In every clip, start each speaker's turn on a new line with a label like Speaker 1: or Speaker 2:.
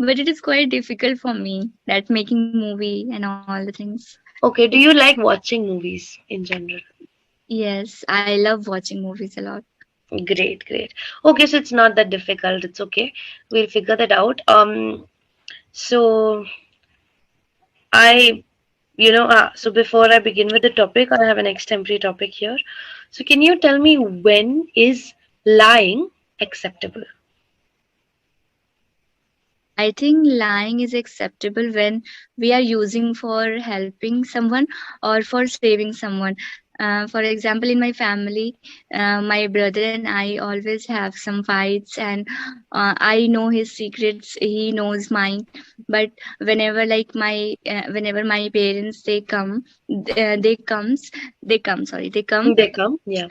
Speaker 1: but it is quite difficult for me that making movie and all the things.
Speaker 2: Okay, do
Speaker 1: It's
Speaker 2: you like watching movies in general?
Speaker 1: yes, I love watching movies a lot.
Speaker 2: Great, great. Okay, so it's not that difficult. It's okay. We'll figure that out. So I, so before I begin with the topic, I have an extemporary topic here. So can you tell me when is lying acceptable?
Speaker 1: I think lying is acceptable when we are using for helping someone or for saving someone. For example, in my family, my brother and I always have some fights, and I know his secrets, he knows mine. But whenever my parents they come.
Speaker 2: They come, yeah.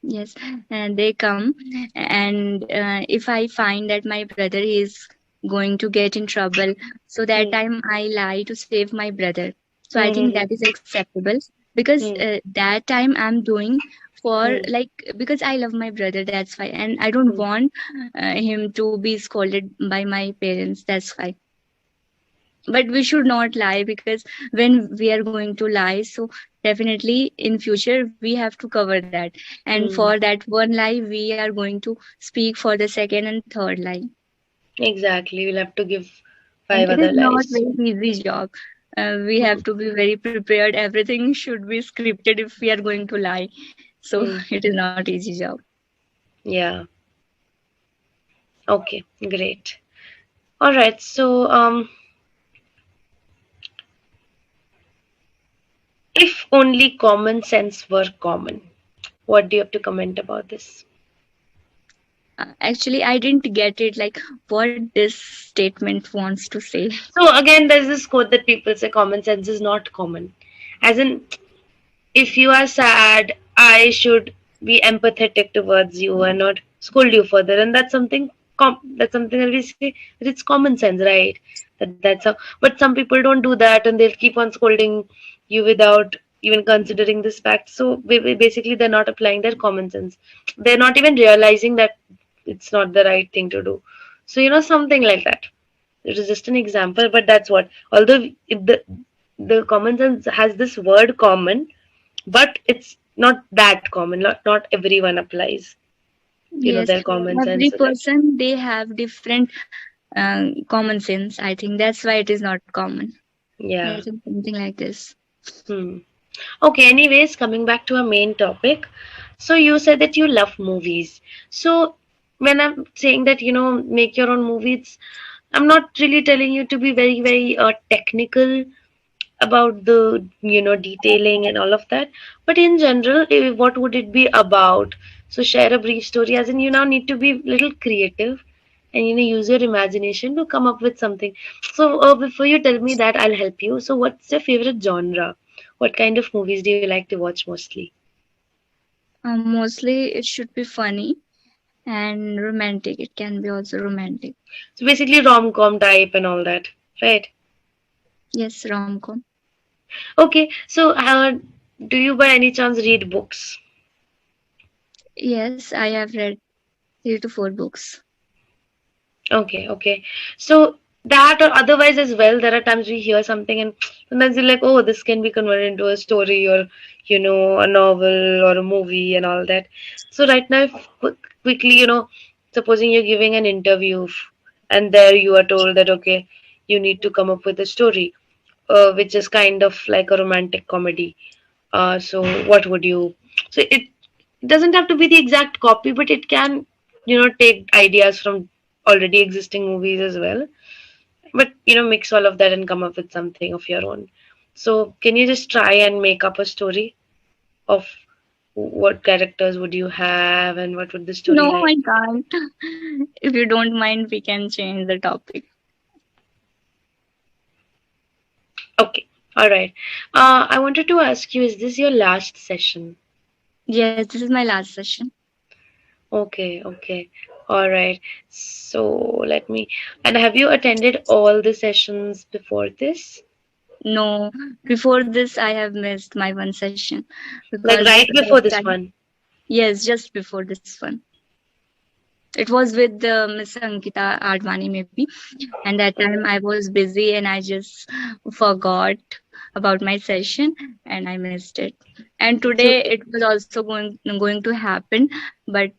Speaker 1: Yes, and they come, and if I find that my brother is going to get in trouble, so that
Speaker 2: Hmm.
Speaker 1: time I lie to save my brother. So I think
Speaker 2: Hmm.
Speaker 1: that is acceptable because
Speaker 2: Hmm.
Speaker 1: that time I'm doing for
Speaker 2: Hmm.
Speaker 1: like because I love my brother. That's why, and I don't
Speaker 2: Hmm.
Speaker 1: want him to be scolded by my parents. That's why. But we should not lie because when we are going to lie, so definitely in future we have to cover that, and
Speaker 2: Hmm.
Speaker 1: for that one lie we are going to speak for the second and third lie.
Speaker 2: Exactly. We'll have to give
Speaker 1: And
Speaker 2: five
Speaker 1: it is
Speaker 2: other
Speaker 1: not
Speaker 2: lies.
Speaker 1: very easy job. We
Speaker 2: Hmm.
Speaker 1: have to be very prepared. Everything should be scripted if we are going to lie, so
Speaker 2: Hmm.
Speaker 1: it is not easy job.
Speaker 2: Yeah. Okay. Great. All right. So, if only common sense were common, what do you have to comment about this?
Speaker 1: Actually, I didn't get it, like what this statement wants to say.
Speaker 2: So again, there's this quote that people say common sense is not common. As in, if you are sad, I should be empathetic towards you and not scold you further. And that's something that's something that we say that it's common sense, right? That's how. But some people don't do that, and they'll keep on scolding you without even considering this fact. So basically, they're not applying their common sense. They're not even realizing that it's not the right thing to do. So something like that. It is just an example, but that's what. Although the common sense has this word common, but it's not that common. Not everyone applies,
Speaker 1: Yes,
Speaker 2: their common
Speaker 1: every
Speaker 2: sense. So that,
Speaker 1: person they have different common sense. I think that's why it is not common. I
Speaker 2: yeah.
Speaker 1: think something like this.
Speaker 2: Hmm. Okay. Anyways, coming back to our main topic. So you said that you love movies. So when I'm saying that make your own movies, I'm not really telling you to be very very technical about the detailing and all of that, but in general, what would it be about? So share a brief story, as in you now need to be a little creative and use your imagination to come up with something. So before you tell me that, I'll help you. So what's your favorite genre? What kind of movies do you like to watch mostly?
Speaker 1: Mostly it should be funny and romantic. It can be also romantic.
Speaker 2: So basically rom-com type and all that, right?
Speaker 1: Yes, rom-com.
Speaker 2: Okay, so do you by any chance read books?
Speaker 1: Yes, I have read 3 to 4 books.
Speaker 2: Okay, okay. So that or otherwise as well, there are times we hear something and sometimes you're like, oh, this can be converted into a story or, a novel or a movie and all that. So right now, if quickly, supposing you're giving an interview and there you are told that, okay, you need to come up with a story, which is kind of like a romantic comedy. So what would you, so it doesn't have to be the exact copy, but it can, take ideas from already existing movies as well. But, mix all of that and come up with something of your own. So can you just try and make up a story of what characters would you have and what would the story
Speaker 1: No,
Speaker 2: like?
Speaker 1: I can't. If you don't mind, we can change the topic.
Speaker 2: Okay. All right. I wanted to ask you, is this your last session?
Speaker 1: Yes, this is my last session.
Speaker 2: Okay, okay. All right. So let me. And have you attended all the sessions before this?
Speaker 1: No, before this, I have missed my one session
Speaker 2: Like
Speaker 1: because
Speaker 2: right
Speaker 1: that
Speaker 2: before this
Speaker 1: time.
Speaker 2: one?
Speaker 1: Yes, just before this one. It was with Miss Ankita Advani maybe, and that time I was busy and I just forgot about my session and I missed it. And
Speaker 2: So
Speaker 1: today it was also going to happen, but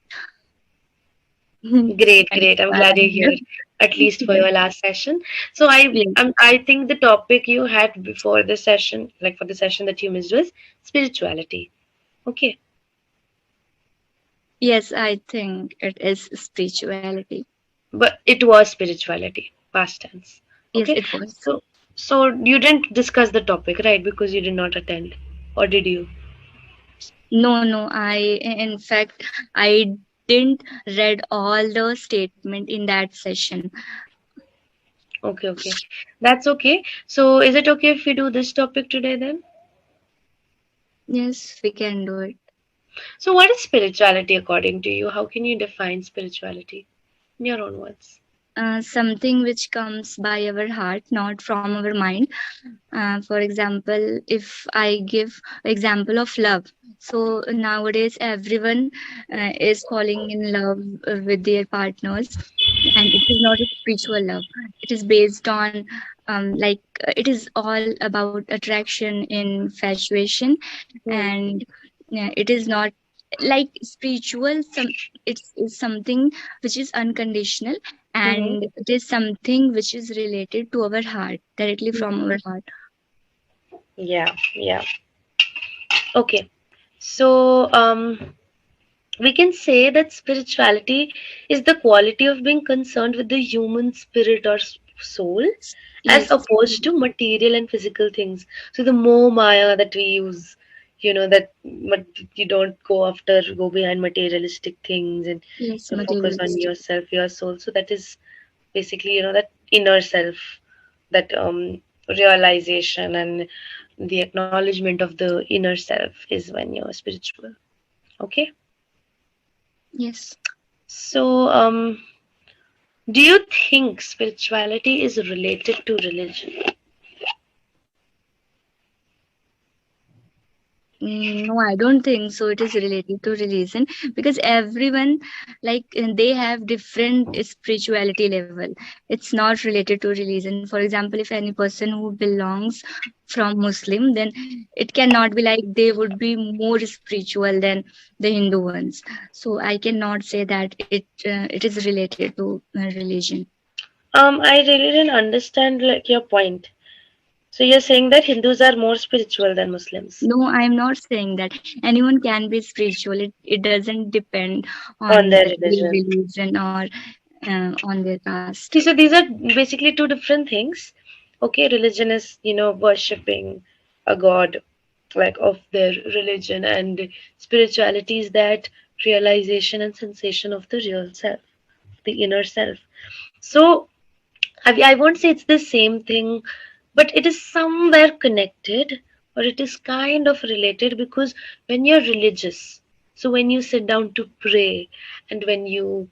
Speaker 2: great,
Speaker 1: and
Speaker 2: great. I'm glad you're here, at least for your last session. So
Speaker 1: yes,
Speaker 2: I think the topic you had before the session, like for the session that you missed, was spirituality. Okay,
Speaker 1: yes, I think it is spirituality.
Speaker 2: but it was spirituality, past tense.
Speaker 1: Yes,
Speaker 2: Okay,
Speaker 1: it was.
Speaker 2: so you didn't discuss the topic, right? Because you did not attend, or did you?
Speaker 1: No, no, in fact, I didn't read all the statement in that session.
Speaker 2: Okay, okay, that's okay. So is it okay if we do this topic today then?
Speaker 1: Yes, we can do it.
Speaker 2: So what is spirituality according to you? How can you define spirituality in your own words?
Speaker 1: Something which comes by our heart, not from our mind. For example, if I give example of love, so nowadays everyone is falling in love with their partners, and it is not a spiritual love. It is based on it is all about attraction, infatuation,
Speaker 2: Hmm.
Speaker 1: and it is not like spiritual. It's something which is unconditional,
Speaker 2: Mm-hmm.
Speaker 1: and it is something which is related to our heart, directly from our heart.
Speaker 2: Yeah, yeah. Okay. So, we can say that spirituality is the quality of being concerned with the human spirit or soul as
Speaker 1: Yes,
Speaker 2: opposed to material and physical things. So, the more Maya that we use, that you don't go behind materialistic things and
Speaker 1: yes,
Speaker 2: focus on
Speaker 1: materialistic.
Speaker 2: yourself, your soul. So, that is basically, that inner self, that realization and the acknowledgement of the inner self is when you're spiritual. Okay.
Speaker 1: Yes.
Speaker 2: So, do you think spirituality is related to religion?
Speaker 1: No, I don't think so. It is related to religion because everyone, like, they have different spirituality level. It's not related to religion. For example, if any person who belongs from Muslim, then it cannot be like they would be more spiritual than the Hindu ones. So I cannot say that it is related to religion.
Speaker 2: I really didn't understand like your point. So you're saying that Hindus are more spiritual than Muslims
Speaker 1: No, I'm not saying that. Anyone can be spiritual. It doesn't depend
Speaker 2: on
Speaker 1: on
Speaker 2: their
Speaker 1: their
Speaker 2: religion.
Speaker 1: religion or on their caste.
Speaker 2: Okay, so these are basically two different things. Okay, religion is, worshipping a god, like of their religion, and spirituality is that realization and sensation of the real self, the inner self. So, I won't say it's the same thing, but it is somewhere connected, or it is kind of related, because when you're religious, so when you sit down to pray, and when you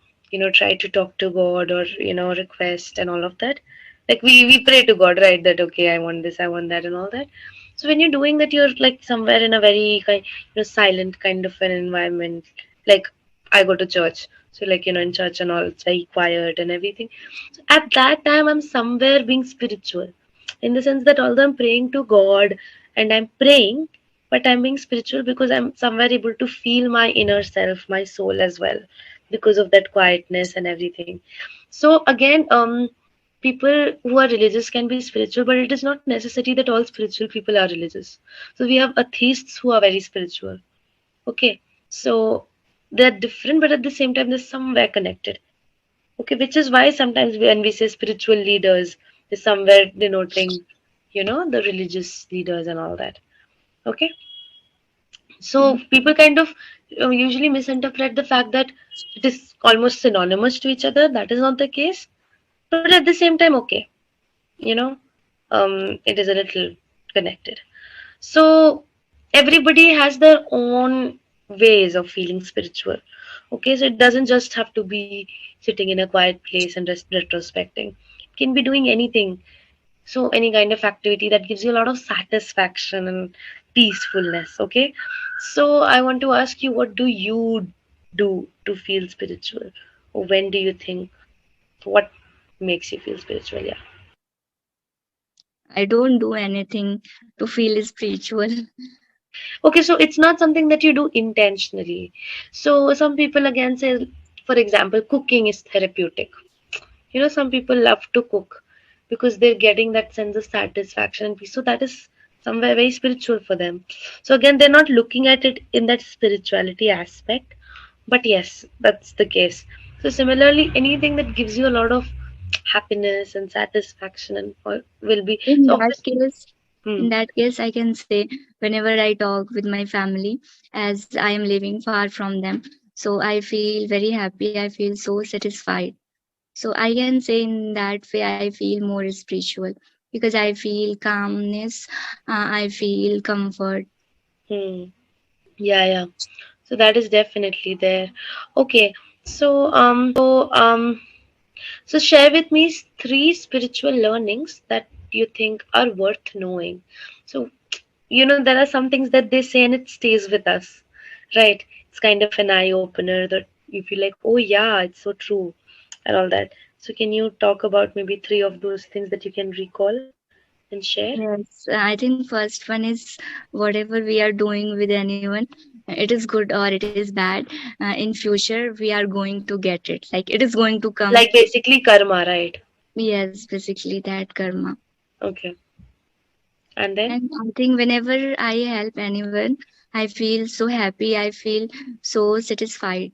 Speaker 2: try to talk to God, or request and all of that, like we pray to God, right? That okay, I want this, I want that, and all that. So when you're doing that, you're like somewhere in a very kind, silent kind of an environment. Like I go to church, so like in church and all, it's very quiet and everything. So at that time, I'm somewhere being spiritual, in the sense that although I'm praying to God and I'm praying, but I'm being spiritual because I'm somewhere able to feel my inner self, my soul as well, because of that quietness and everything. So again, people who are religious can be spiritual, but it is not necessary that all spiritual people are religious. So we have atheists who are very spiritual. Okay, so they're different, but at the same time, they're somewhere connected. Okay, which is why sometimes when we say spiritual leaders, is somewhere denoting, the religious leaders and all that. Okay, so people kind of usually misinterpret the fact that it is almost synonymous to each other. That is not the case, but at the same time, okay, you know, it is a little connected. So everybody has their own ways of feeling spiritual. Okay, so it doesn't just have to be sitting in a quiet place and retrospecting. It can be doing anything. So any kind of activity that gives you a lot of satisfaction and peacefulness. Okay, so I want to ask you, what do you do to feel spiritual? when do you think, what makes you feel spiritual? Yeah.
Speaker 1: I don't do anything to feel spiritual.
Speaker 2: Okay, so it's not something that you do intentionally. So some people again say, for example, cooking is therapeutic. You know, some people love to cook because they're getting that sense of satisfaction and peace. So that is somewhere very spiritual for them. So again, they're not looking at it in that spirituality aspect, but yes, that's the case. So similarly, anything that gives you a lot of happiness and satisfaction and all will be
Speaker 1: In
Speaker 2: so
Speaker 1: that
Speaker 2: obviously.
Speaker 1: case,
Speaker 2: Hmm.
Speaker 1: in that case, I can say whenever I talk with my family, as I am living far from them, so I feel very happy. I feel so satisfied. So I can say in that way, I feel more spiritual because I feel calmness, I feel comfort.
Speaker 2: Hmm. Yeah, yeah. So that is definitely there. Okay. So share with me three spiritual learnings that you think are worth knowing. So, there are some things that they say and it stays with us, right? It's kind of an eye opener that you feel like, oh yeah, it's so true, and all that. So can you talk about maybe three of those things that you can recall and share?
Speaker 1: Yes, I think first one is whatever we are doing with anyone, it is good or it is bad. In future, we are going to get it. Like it is going to come.
Speaker 2: Like basically karma, right?
Speaker 1: Yes, basically that karma.
Speaker 2: Okay. And then?
Speaker 1: And I think whenever I help anyone, I feel so happy. I feel so satisfied.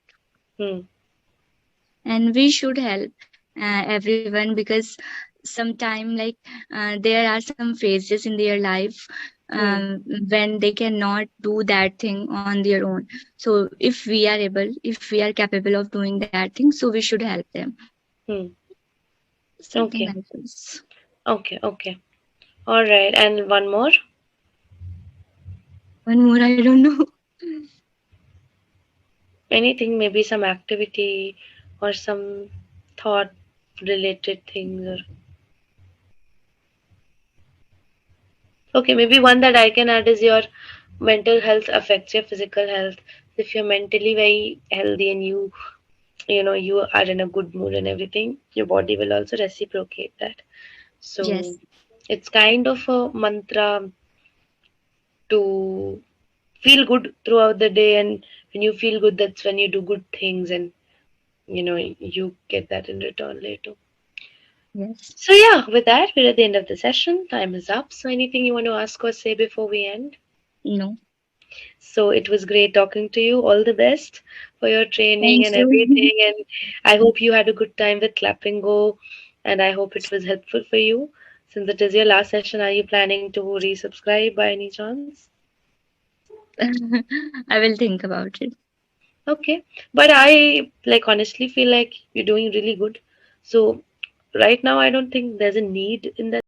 Speaker 2: Hmm.
Speaker 1: And we should help everyone because sometime like there are some phases in their life
Speaker 2: Hmm.
Speaker 1: when they cannot do that thing on their own. So if we are capable of doing that thing, so we should help them.
Speaker 2: Hmm.
Speaker 1: Something
Speaker 2: Okay.
Speaker 1: like this.
Speaker 2: Okay. Okay. All right. And one more?
Speaker 1: One more, I don't know.
Speaker 2: Anything, maybe some activity or some thought related things or okay, maybe one that I can add is your mental health affects your physical health. If you're mentally very healthy and you are in a good mood and everything, your body will also reciprocate that. So
Speaker 1: Yes.
Speaker 2: it's kind of a mantra to feel good throughout the day, and when you feel good, that's when you do good things, and you get that in return later.
Speaker 1: Yes.
Speaker 2: So yeah, with that, we're at the end of the session. Time is up. So anything you want to ask or say before we end?
Speaker 1: No.
Speaker 2: So it was great talking to you. All the best for your training
Speaker 1: Thank
Speaker 2: and
Speaker 1: you.
Speaker 2: everything. And I hope you had a good time with Clapingo, and I hope it was helpful for you. Since it is your last session, are you planning to resubscribe by any chance?
Speaker 1: I will think about it.
Speaker 2: Okay. But I like honestly feel like you're doing really good. So right now I don't think there's a need in that